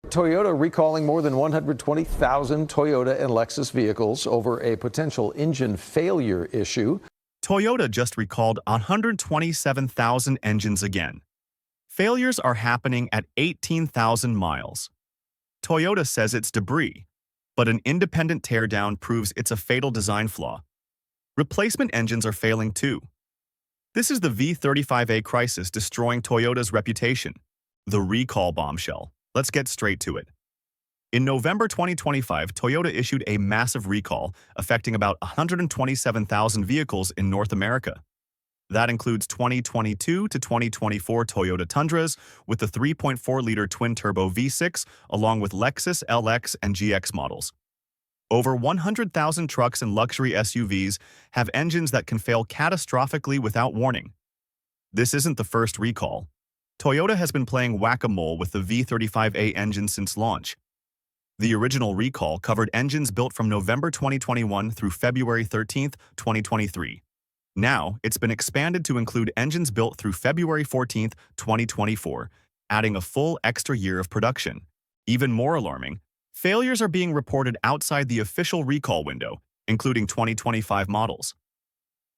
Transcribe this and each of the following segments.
Toyota recalling more than 120,000 Toyota and Lexus vehicles over a potential engine failure issue. Toyota just recalled 127,000 engines again. Failures are happening at 18,000 miles. Toyota says it's debris, but an independent teardown proves it's a fatal design flaw. Replacement engines are failing too. This is the V35A crisis destroying Toyota's reputation. The recall bombshell. Let's get straight to it. In November 2025, Toyota issued a massive recall affecting about 127,000 vehicles in North America. That includes 2022 to 2024 Toyota Tundras with the 3.4-liter twin-turbo V6, along with Lexus LX and GX models. Over 100,000 trucks and luxury SUVs have engines that can fail catastrophically without warning. This isn't the first recall. Toyota has been playing whack-a-mole with the V35A engine since launch. The original recall covered engines built from November 2021 through February 13, 2023. Now, it's been expanded to include engines built through February 14, 2024, adding a full extra year of production. Even more alarming, failures are being reported outside the official recall window, including 2025 models.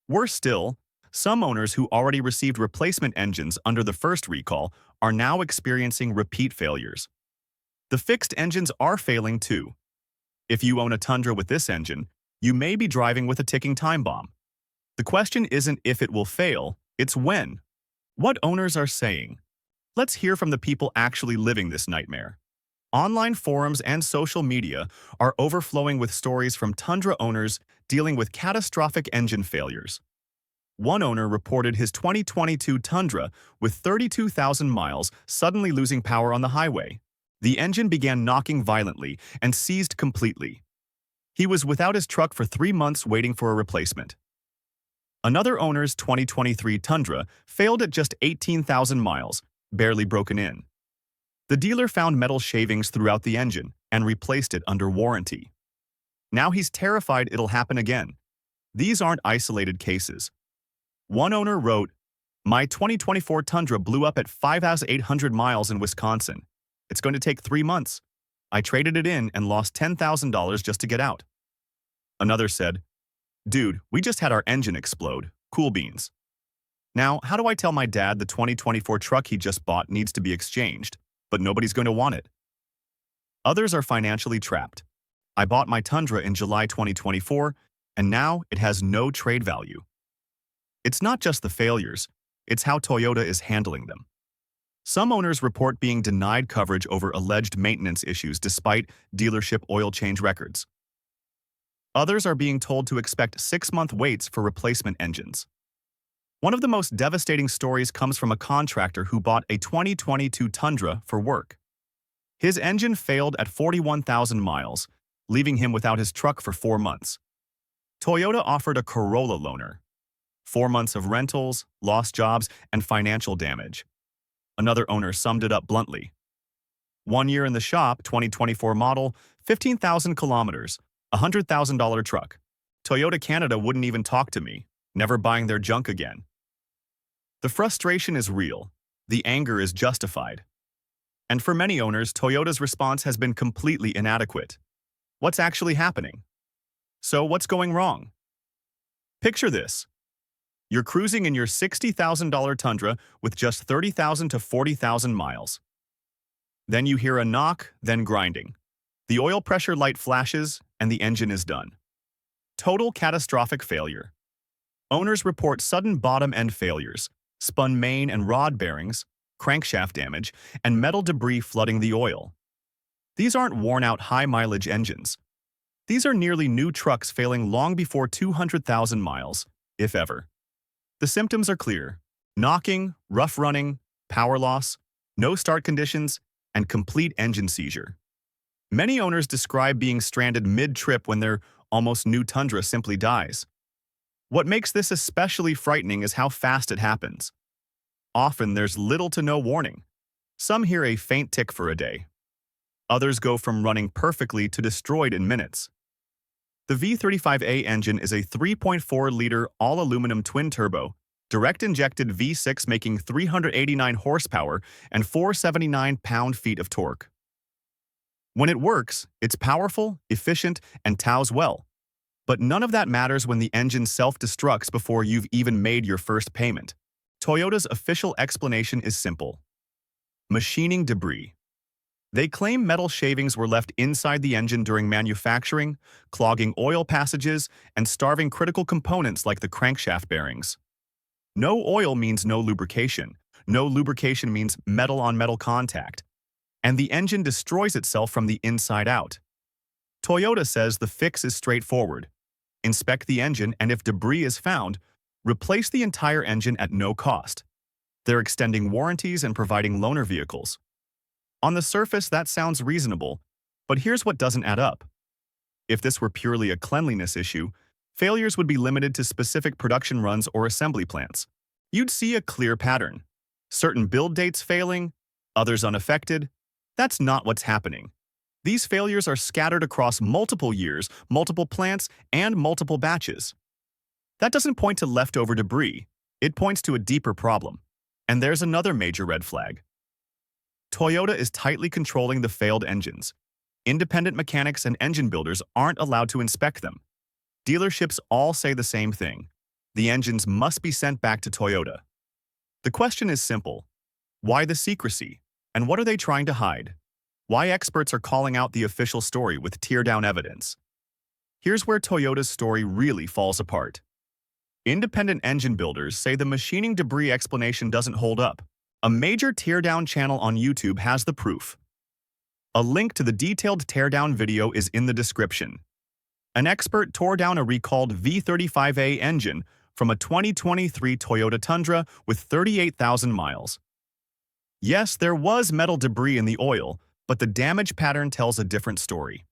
Worse still, some owners who already received replacement engines under the first recall are now experiencing repeat failures. The fixed engines are failing too. If you own a Tundra with this engine, you may be driving with a ticking time bomb. The question isn't if it will fail, it's when. What owners are saying. Let's hear from the people actually living this nightmare. Online forums and social media are overflowing with stories from Tundra owners dealing with catastrophic engine failures. One owner reported his 2022 Tundra with 32,000 miles suddenly losing power on the highway. The engine began knocking violently and seized completely. He was without his truck for 3 months waiting for a replacement. Another owner's 2023 Tundra failed at just 18,000 miles, barely broken in. The dealer found metal shavings throughout the engine and replaced it under warranty. Now he's terrified it'll happen again. These aren't isolated cases. One owner wrote, "My 2024 Tundra blew up at 5,800 miles in Wisconsin. It's going to take 3 months. I traded it in and lost $10,000 just to get out." Another said, "Dude, we just had our engine explode. Cool beans. Now, how do I tell my dad the 2024 truck he just bought needs to be exchanged, but nobody's going to want it?" Others are financially trapped. "I bought my Tundra in July 2024, and now it has no trade value." It's not just the failures, it's how Toyota is handling them. Some owners report being denied coverage over alleged maintenance issues despite dealership oil change records. Others are being told to expect 6-month waits for replacement engines. One of the most devastating stories comes from a contractor who bought a 2022 Tundra for work. His engine failed at 41,000 miles, leaving him without his truck for 4 months. Toyota offered a Corolla loaner. 4 months of rentals, lost jobs, and financial damage. Another owner summed it up bluntly. 1 year in the shop, 2024 model, 15,000 kilometers, $100,000 truck. Toyota Canada wouldn't even talk to me, never buying their junk again. The frustration is real. The anger is justified. And for many owners, Toyota's response has been completely inadequate. What's actually happening? So what's going wrong? Picture this. You're cruising in your $60,000 Tundra with just 30,000 to 40,000 miles. Then you hear a knock, then grinding. The oil pressure light flashes, and the engine is done. Total catastrophic failure. Owners report sudden bottom-end failures, spun main and rod bearings, crankshaft damage, and metal debris flooding the oil. These aren't worn-out high-mileage engines. These are nearly new trucks failing long before 200,000 miles, if ever. The symptoms are clear: knocking, rough running, power loss, no start conditions, and complete engine seizure. Many owners describe being stranded mid-trip when their almost new Tundra simply dies. What makes this especially frightening is how fast it happens. Often there's little to no warning. Some hear a faint tick for a day. Others go from running perfectly to destroyed in minutes. The V35A engine is a 3.4-liter all-aluminum twin-turbo, direct-injected V6 making 389 horsepower and 479 pound-feet of torque. When it works, it's powerful, efficient, and tows well. But none of that matters when the engine self-destructs before you've even made your first payment. Toyota's official explanation is simple: machining debris. They claim metal shavings were left inside the engine during manufacturing, clogging oil passages and starving critical components like the crankshaft bearings. No oil means no lubrication. No lubrication means metal-on-metal contact. And the engine destroys itself from the inside out. Toyota says the fix is straightforward. Inspect the engine, and if debris is found, replace the entire engine at no cost. They're extending warranties and providing loaner vehicles. On the surface, that sounds reasonable, but here's what doesn't add up. If this were purely a cleanliness issue, failures would be limited to specific production runs or assembly plants. You'd see a clear pattern. Certain build dates failing, others unaffected. That's not what's happening. These failures are scattered across multiple years, multiple plants, and multiple batches. That doesn't point to leftover debris. It points to a deeper problem. And there's another major red flag. Toyota is tightly controlling the failed engines. Independent mechanics and engine builders aren't allowed to inspect them. Dealerships all say the same thing: the engines must be sent back to Toyota. The question is simple: why the secrecy? And what are they trying to hide? Why experts are calling out the official story with teardown evidence? Here's where Toyota's story really falls apart. Independent engine builders say the machining debris explanation doesn't hold up. A major teardown channel on YouTube has the proof. A link to the detailed teardown video is in the description. An expert tore down a recalled V35A engine from a 2023 Toyota Tundra with 38,000 miles. Yes, there was metal debris in the oil, but the damage pattern tells a different story.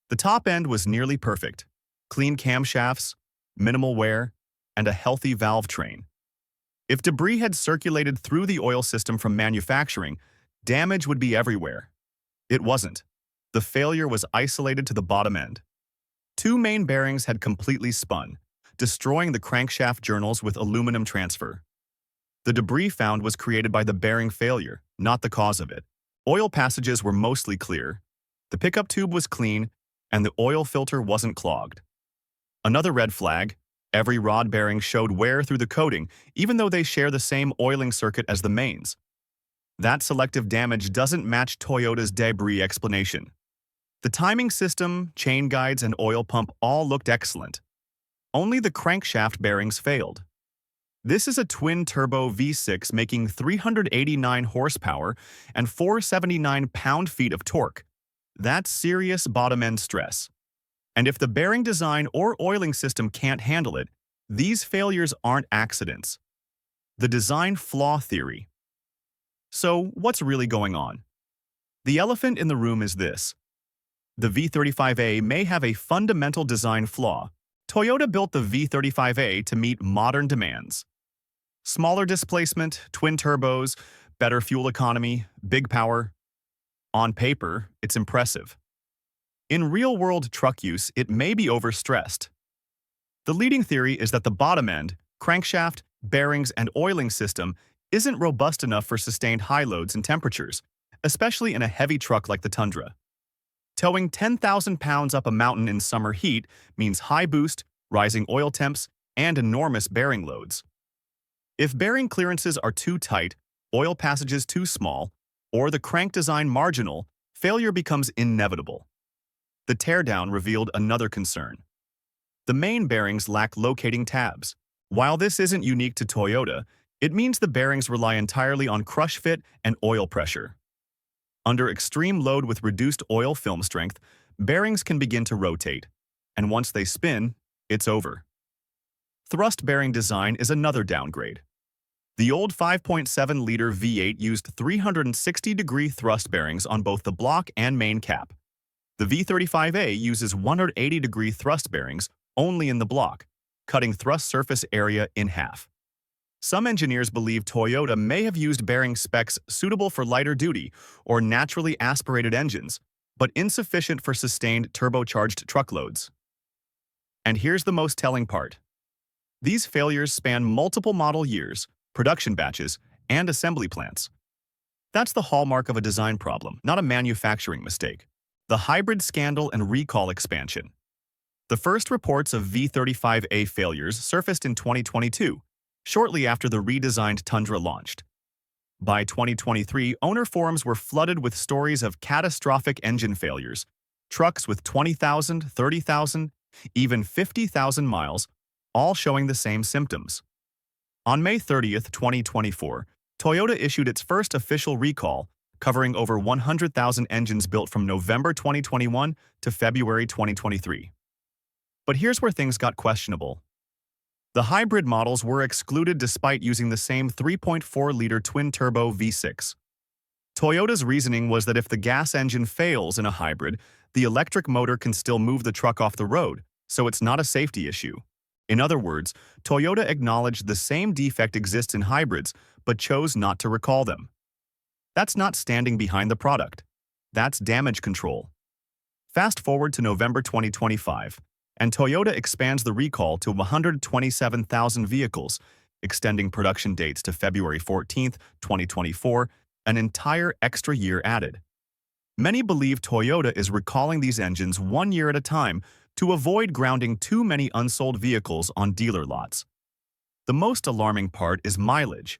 The top end was nearly perfect: clean camshafts, minimal wear, and a healthy valve train. If debris had circulated through the oil system from manufacturing, damage would be everywhere. It wasn't. The failure was isolated to the bottom end. Two main bearings had completely spun, destroying the crankshaft journals with aluminum transfer. The debris found was created by the bearing failure, not the cause of it. Oil passages were mostly clear, the pickup tube was clean, and the oil filter wasn't clogged. Another red flag: every rod bearing showed wear through the coating, even though they share the same oiling circuit as the mains. That selective damage doesn't match Toyota's debris explanation. The timing system, chain guides, and oil pump all looked excellent. Only the crankshaft bearings failed. This is a twin-turbo V6 making 389 horsepower and 479 pound-feet of torque. That's serious bottom-end stress. And if the bearing design or oiling system can't handle it, these failures aren't accidents. The design flaw theory. So, what's really going on? The elephant in the room is this: the V35A may have a fundamental design flaw. Toyota built the V35A to meet modern demands. Smaller displacement, twin turbos, better fuel economy, big power. On paper, it's impressive. In real-world truck use, it may be overstressed. The leading theory is that the bottom end, crankshaft, bearings, and oiling system isn't robust enough for sustained high loads and temperatures, especially in a heavy truck like the Tundra. Towing 10,000 pounds up a mountain in summer heat means high boost, rising oil temps, and enormous bearing loads. If bearing clearances are too tight, oil passages too small, or the crank design marginal, failure becomes inevitable. The teardown revealed another concern. The main bearings lack locating tabs. While this isn't unique to Toyota, it means the bearings rely entirely on crush fit and oil pressure. Under extreme load with reduced oil film strength, bearings can begin to rotate, and once they spin, it's over. Thrust bearing design is another downgrade. The old 5.7-liter V8 used 360-degree thrust bearings on both the block and main cap. The V35A uses 180-degree thrust bearings only in the block, cutting thrust surface area in half. Some engineers believe Toyota may have used bearing specs suitable for lighter duty or naturally aspirated engines, but insufficient for sustained turbocharged truckloads. And here's the most telling part. These failures span multiple model years, production batches, and assembly plants. That's the hallmark of a design problem, not a manufacturing mistake. The hybrid scandal and recall expansion. The first reports of V35A failures surfaced in 2022, shortly after the redesigned Tundra launched. By 2023, owner forums were flooded with stories of catastrophic engine failures, trucks with 20,000, 30,000, even 50,000 miles, all showing the same symptoms. On May 30th, 2024, Toyota issued its first official recall, covering over 100,000 engines built from November 2021 to February 2023. But here's where things got questionable. The hybrid models were excluded despite using the same 3.4-liter twin-turbo V6. Toyota's reasoning was that if the gas engine fails in a hybrid, the electric motor can still move the truck off the road, so it's not a safety issue. In other words, Toyota acknowledged the same defect exists in hybrids, but chose not to recall them. That's not standing behind the product. That's damage control. Fast forward to November 2025, and Toyota expands the recall to 127,000 vehicles, extending production dates to February 14, 2024, an entire extra year added. Many believe Toyota is recalling these engines 1 year at a time to avoid grounding too many unsold vehicles on dealer lots. The most alarming part is mileage.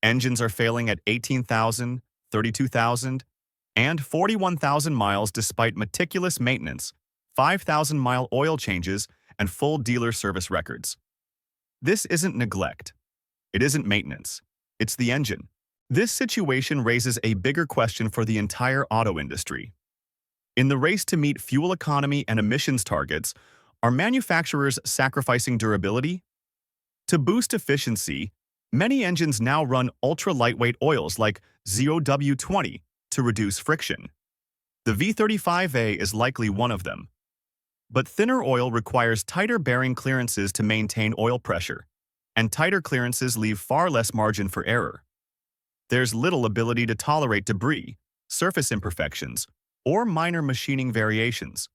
Engines are failing at 18,000, 32,000, and 41,000 miles despite meticulous maintenance, 5,000-mile oil changes, and full dealer service records. This isn't neglect. It isn't maintenance. It's the engine. This situation raises a bigger question for the entire auto industry. In the race to meet fuel economy and emissions targets, are manufacturers sacrificing durability? To boost efficiency, many engines now run ultra-lightweight oils like 0W20 to reduce friction. The V35A is likely one of them. But thinner oil requires tighter bearing clearances to maintain oil pressure, and tighter clearances leave far less margin for error. There's little ability to tolerate debris, surface imperfections, or minor machining variations.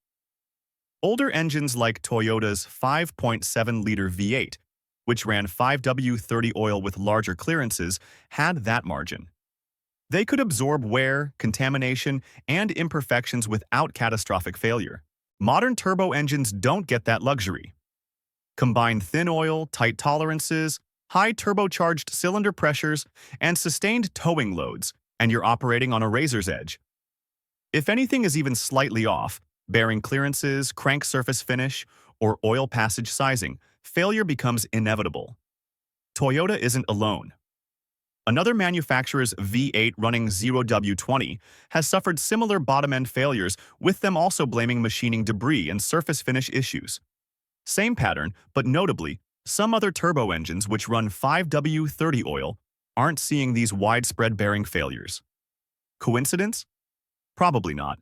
Older engines like Toyota's 5.7-liter V8, which ran 5W30 oil with larger clearances, had that margin. They could absorb wear, contamination, and imperfections without catastrophic failure. Modern turbo engines don't get that luxury. Combine thin oil, tight tolerances, high turbocharged cylinder pressures, and sustained towing loads, and you're operating on a razor's edge. If anything is even slightly off, bearing clearances, crank surface finish, or oil passage sizing, failure becomes inevitable. Toyota isn't alone. Another manufacturer's V8 running 0W20 has suffered similar bottom-end failures, with them also blaming machining debris and surface finish issues. Same pattern, but notably, some other turbo engines which run 5W30 oil aren't seeing these widespread bearing failures. Coincidence? Probably not.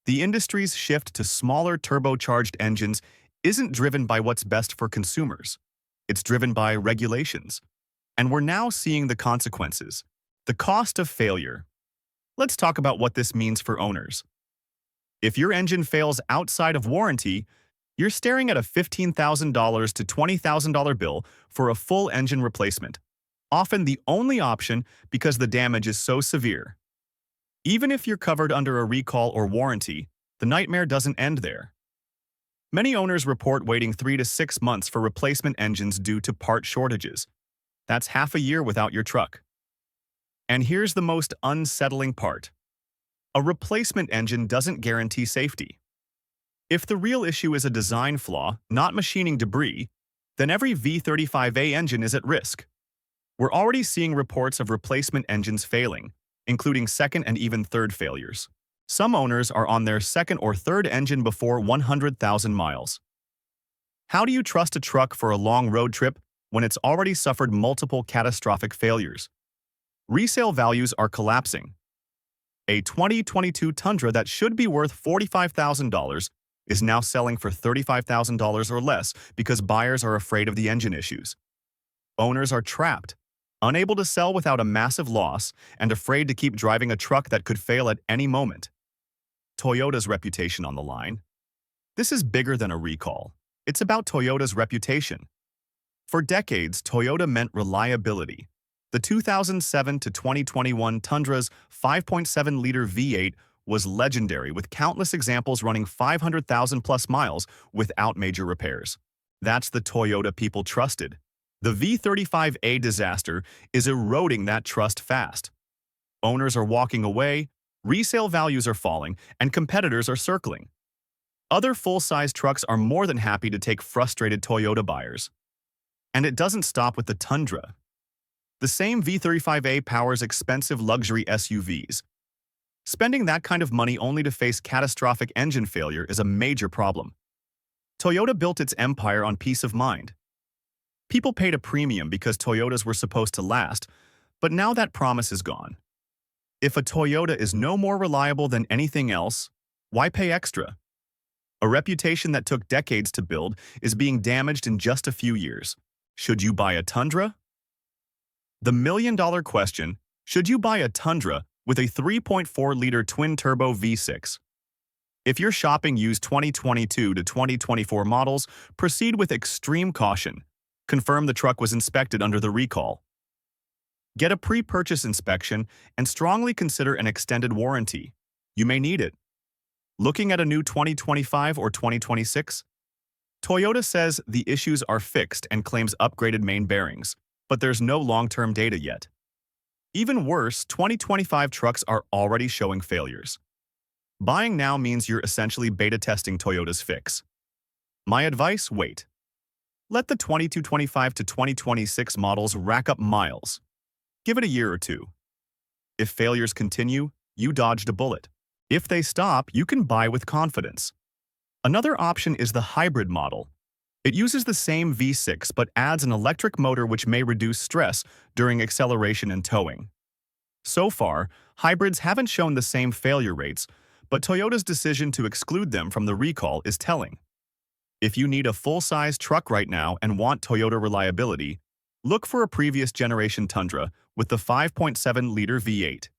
The industry's shift to smaller turbocharged engines isn't driven by what's best for consumers. It's driven by regulations. And we're now seeing the consequences. The cost of failure. Let's talk about what this means for owners. If your engine fails outside of warranty, you're staring at a $15,000 to $20,000 bill for a full engine replacement, often the only option because the damage is so severe. Even if you're covered under a recall or warranty, the nightmare doesn't end there. Many owners report waiting 3 to 6 months for replacement engines due to part shortages. That's half a year without your truck. And here's the most unsettling part. A replacement engine doesn't guarantee safety. If the real issue is a design flaw, not machining debris, then every V35A engine is at risk. We're already seeing reports of replacement engines failing, including second and even third failures. Some owners are on their second or third engine before 100,000 miles. How do you trust a truck for a long road trip when it's already suffered multiple catastrophic failures? Resale values are collapsing. A 2022 Tundra that should be worth $45,000 is now selling for $35,000 or less because buyers are afraid of the engine issues. Owners are trapped, unable to sell without a massive loss, and afraid to keep driving a truck that could fail at any moment. Toyota's reputation on the line. This is bigger than a recall. It's about Toyota's reputation. For decades, Toyota meant reliability. The 2007 to 2021 Tundra's 5.7-liter V8 was legendary, with countless examples running 500,000 plus miles without major repairs. That's the Toyota people trusted. The V35A disaster is eroding that trust fast. Owners are walking away, resale values are falling, and competitors are circling. Other full-size trucks are more than happy to take frustrated Toyota buyers. And it doesn't stop with the Tundra. The same V35A powers expensive luxury SUVs. Spending that kind of money only to face catastrophic engine failure is a major problem. Toyota built its empire on peace of mind. People paid a premium because Toyotas were supposed to last, but now that promise is gone. If a Toyota is no more reliable than anything else, why pay extra? A reputation that took decades to build is being damaged in just a few years. Should you buy a Tundra? The million-dollar question, should you buy a Tundra with a 3.4-liter twin-turbo V6? If you're shopping used 2022 to 2024 models, proceed with extreme caution. Confirm the truck was inspected under the recall. Get a pre-purchase inspection and strongly consider an extended warranty. You may need it. Looking at a new 2025 or 2026? Toyota says the issues are fixed and claims upgraded main bearings, but there's no long-term data yet. Even worse, 2025 trucks are already showing failures. Buying now means you're essentially beta testing Toyota's fix. My advice, wait. Let the 2025 to 2026 models rack up miles. Give it a year or two. If failures continue, you dodged a bullet. If they stop, you can buy with confidence. Another option is the hybrid model. It uses the same V6 but adds an electric motor which may reduce stress during acceleration and towing. So far, hybrids haven't shown the same failure rates, but Toyota's decision to exclude them from the recall is telling. If you need a full-size truck right now and want Toyota reliability, look for a previous generation Tundra with the 5.7-liter V8.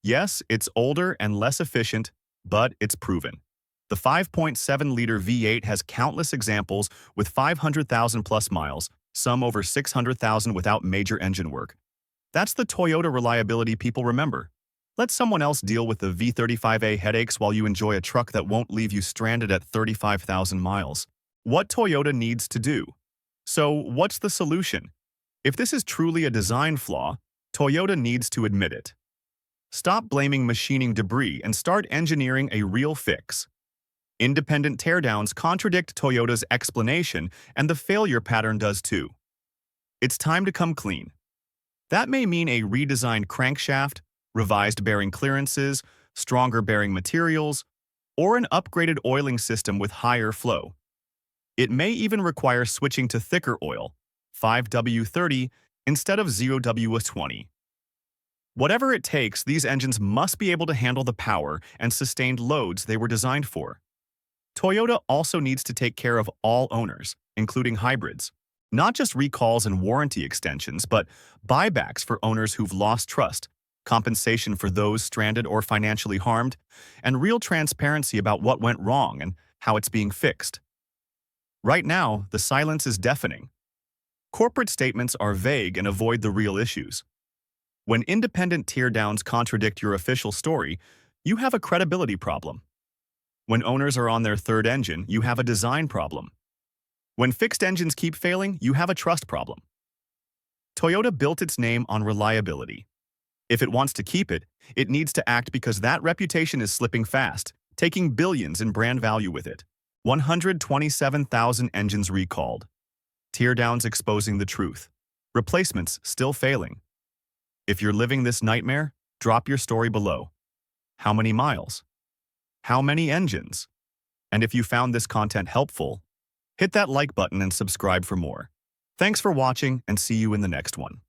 Yes, it's older and less efficient, but it's proven. The 5.7-liter V8 has countless examples with 500,000 plus miles, some over 600,000 without major engine work. That's the Toyota reliability people remember. Let someone else deal with the V35A headaches while you enjoy a truck that won't leave you stranded at 35,000 miles. What Toyota needs to do. So, what's the solution? If this is truly a design flaw, Toyota needs to admit it. Stop blaming machining debris and start engineering a real fix. Independent teardowns contradict Toyota's explanation, and the failure pattern does too. It's time to come clean. That may mean a redesigned crankshaft, revised bearing clearances, stronger bearing materials, or an upgraded oiling system with higher flow. It may even require switching to thicker oil, 5W30 instead of 0W20. Whatever it takes, these engines must be able to handle the power and sustained loads they were designed for. Toyota also needs to take care of all owners, including hybrids. Not just recalls and warranty extensions, but buybacks for owners who've lost trust, compensation for those stranded or financially harmed, and real transparency about what went wrong and how it's being fixed. Right now, the silence is deafening. Corporate statements are vague and avoid the real issues. When independent teardowns contradict your official story, you have a credibility problem. When owners are on their third engine, you have a design problem. When fixed engines keep failing, you have a trust problem. Toyota built its name on reliability. If it wants to keep it, it needs to act because that reputation is slipping fast, taking billions in brand value with it. 127,000 engines recalled. Teardowns exposing the truth. Replacements still failing. If you're living this nightmare, drop your story below. How many miles? How many engines? And if you found this content helpful, hit that like button and subscribe for more. Thanks for watching, and see you in the next one.